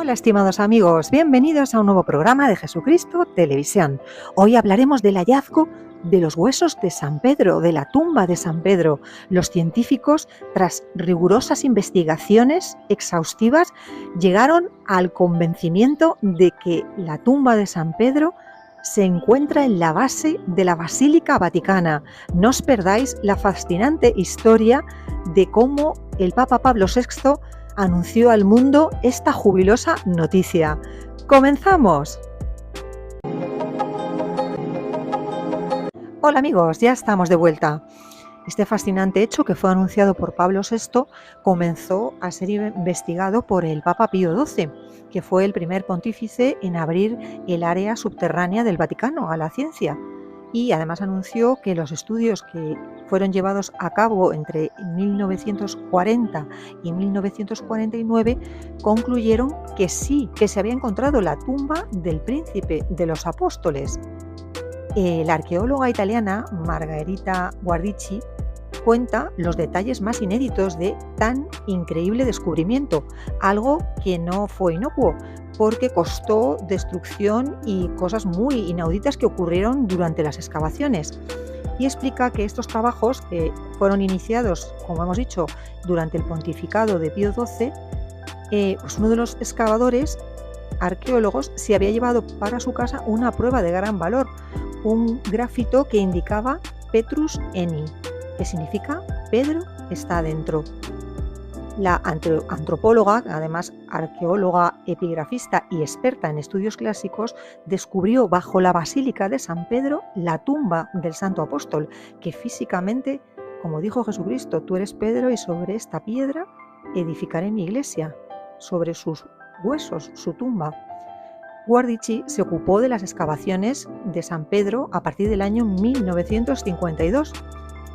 Hola, estimados amigos, bienvenidos a un nuevo programa de Jesucristo Televisión. Hoy hablaremos del hallazgo de los huesos de San Pedro, de la tumba de San Pedro. Los científicos, tras rigurosas investigaciones exhaustivas, llegaron al convencimiento de que la tumba de San Pedro se encuentra en la base de la Basílica Vaticana. No os perdáis la fascinante historia de cómo el Papa Pablo VI anunció al mundo esta jubilosa noticia. ¡Comenzamos! Hola amigos, ya estamos de vuelta. Este fascinante hecho, que fue anunciado por Pablo VI, comenzó a ser investigado por el Papa Pío XII, que fue el primer pontífice en abrir el área subterránea del Vaticano a la ciencia. Y además anunció que los estudios que fueron llevados a cabo entre 1940 y 1949 concluyeron que sí, que se había encontrado la tumba del príncipe de los apóstoles. La arqueóloga italiana Margherita Guardici cuenta los detalles más inéditos de tan increíble descubrimiento, algo que no fue inocuo, porque costó destrucción y cosas muy inauditas que ocurrieron durante las excavaciones. Y explica que estos trabajos, que fueron iniciados, como hemos dicho, durante el pontificado de Pío XII, pues uno de los excavadores arqueólogos se había llevado para su casa una prueba de gran valor, un grafito que indicaba Petrus Eni, que significa Pedro está adentro. La antropóloga, además arqueóloga, epigrafista y experta en estudios clásicos, descubrió bajo la Basílica de San Pedro la tumba del Santo Apóstol, que físicamente, como dijo Jesucristo, tú eres Pedro y sobre esta piedra edificaré mi iglesia, sobre sus huesos, su tumba. Guardici se ocupó de las excavaciones de San Pedro a partir del año 1952.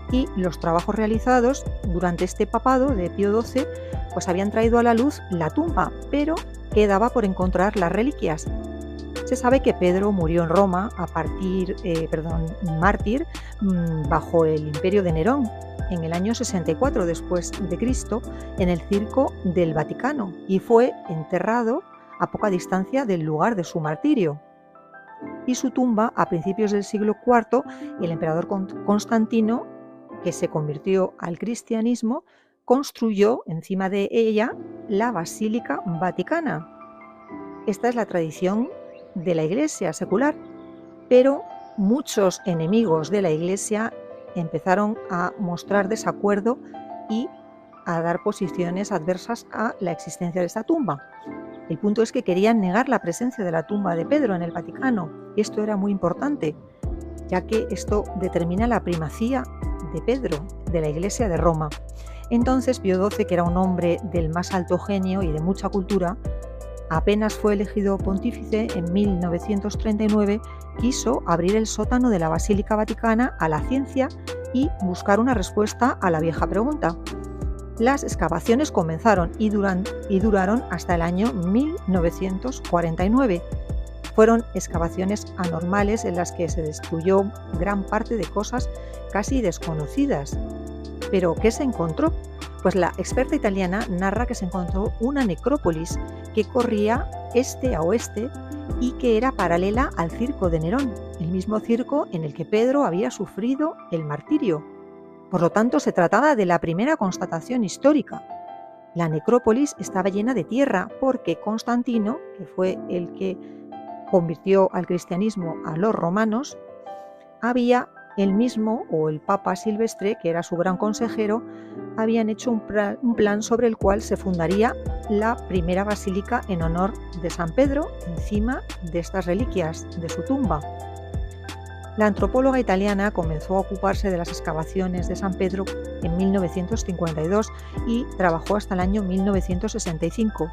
Y los trabajos realizados durante este papado de Pío XII pues habían traído a la luz la tumba, pero quedaba por encontrar las reliquias. Se sabe que Pedro murió en Roma mártir bajo el imperio de Nerón en el año 64 después de Cristo en el circo del Vaticano y fue enterrado a poca distancia del lugar de su martirio. Y su tumba, a principios del siglo IV, el emperador Constantino, que se convirtió al cristianismo, construyó encima de ella la Basílica Vaticana. Esta es la tradición de la Iglesia secular, pero muchos enemigos de la Iglesia empezaron a mostrar desacuerdo y a dar posiciones adversas a la existencia de esta tumba. El punto es que querían negar la presencia de la tumba de Pedro en el Vaticano, y esto era muy importante, ya que esto determina la primacía de Pedro, de la Iglesia de Roma. Entonces Pío XII, que era un hombre del más alto genio y de mucha cultura, apenas fue elegido pontífice en 1939, quiso abrir el sótano de la Basílica Vaticana a la ciencia y buscar una respuesta a la vieja pregunta. Las excavaciones comenzaron y duraron hasta el año 1949. Fueron excavaciones anormales en las que se destruyó gran parte de cosas casi desconocidas. ¿Pero qué se encontró? Pues la experta italiana narra que se encontró una necrópolis que corría este a oeste y que era paralela al circo de Nerón, el mismo circo en el que Pedro había sufrido el martirio. Por lo tanto, se trataba de la primera constatación histórica. La necrópolis estaba llena de tierra porque Constantino, que fue el que convirtió al cristianismo a los romanos, él mismo o el Papa Silvestre, que era su gran consejero, habían hecho un plan sobre el cual se fundaría la primera basílica en honor de San Pedro encima de estas reliquias de su tumba. La antropóloga italiana comenzó a ocuparse de las excavaciones de San Pedro en 1952 y trabajó hasta el año 1965.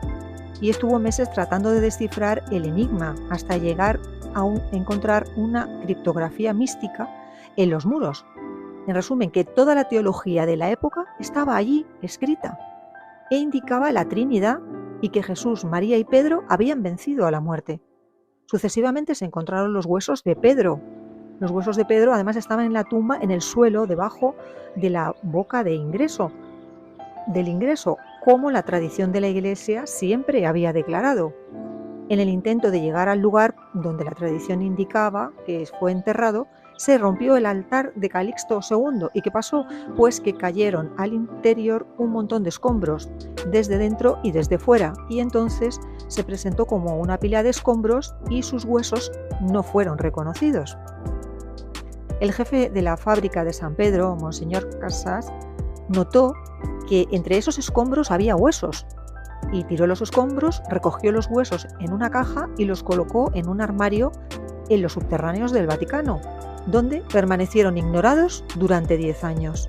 Y estuvo meses tratando de descifrar el enigma hasta llegar a encontrar una criptografía mística en los muros. En resumen, que toda la teología de la época estaba allí escrita e indicaba la Trinidad y que Jesús, María y Pedro habían vencido a la muerte. Sucesivamente se encontraron los huesos de Pedro. Los huesos de Pedro además estaban en la tumba, en el suelo, debajo de la boca del ingreso, como la tradición de la Iglesia siempre había declarado. En el intento de llegar al lugar donde la tradición indicaba que fue enterrado, se rompió el altar de Calixto II. ¿Y qué pasó? Pues que cayeron al interior un montón de escombros, desde dentro y desde fuera, y entonces se presentó como una pila de escombros y sus huesos no fueron reconocidos. El jefe de la fábrica de San Pedro, Monseñor Casas, notó que entre esos escombros había huesos, y tiró los escombros, recogió los huesos en una caja y los colocó en un armario en los subterráneos del Vaticano, donde permanecieron ignorados durante 10 años.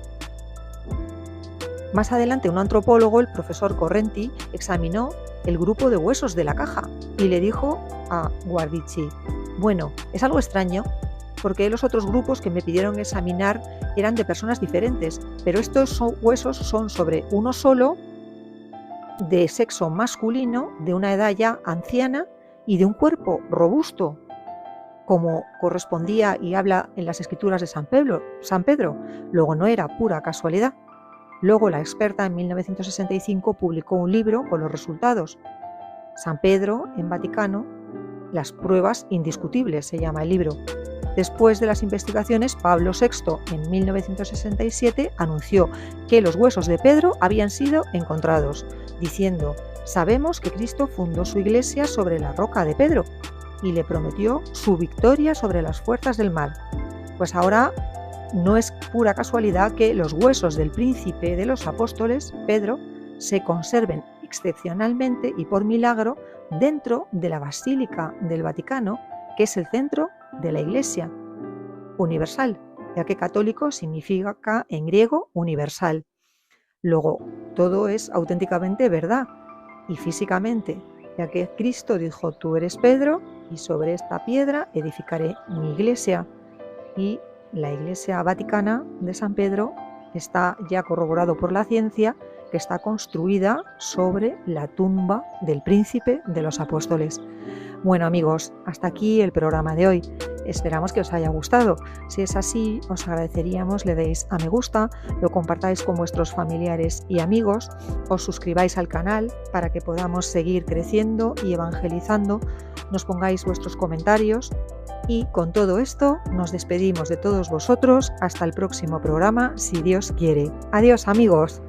Más adelante, un antropólogo, el profesor Correnti, examinó el grupo de huesos de la caja y le dijo a Guardici: bueno, es algo extraño, porque los otros grupos que me pidieron examinar eran de personas diferentes, pero estos huesos son sobre uno solo, de sexo masculino, de una edad ya anciana y de un cuerpo robusto, como correspondía y habla en las escrituras de San Pedro. Luego no era pura casualidad. Luego la experta en 1965 publicó un libro con los resultados. San Pedro en Vaticano, las pruebas indiscutibles, se llama el libro. Después de las investigaciones, Pablo VI en 1967 anunció que los huesos de Pedro habían sido encontrados, diciendo: sabemos que Cristo fundó su iglesia sobre la roca de Pedro, y le prometió su victoria sobre las fuerzas del mal. Pues ahora no es pura casualidad que los huesos del príncipe de los apóstoles, Pedro, se conserven excepcionalmente y por milagro dentro de la Basílica del Vaticano, que es el centro de la Iglesia universal, ya que católico significa en griego universal. Luego, todo es auténticamente verdad y físicamente, ya que Cristo dijo: tú eres Pedro y sobre esta piedra edificaré mi iglesia. Y la Iglesia Vaticana de San Pedro está ya corroborado por la ciencia que está construida sobre la tumba del príncipe de los apóstoles. Bueno, amigos, hasta aquí el programa de hoy. Esperamos que os haya gustado. Si es así, os agradeceríamos le deis a me gusta, lo compartáis con vuestros familiares y amigos, os suscribáis al canal para que podamos seguir creciendo y evangelizando, nos pongáis vuestros comentarios y con todo esto nos despedimos de todos vosotros hasta el próximo programa, si Dios quiere. Adiós, amigos.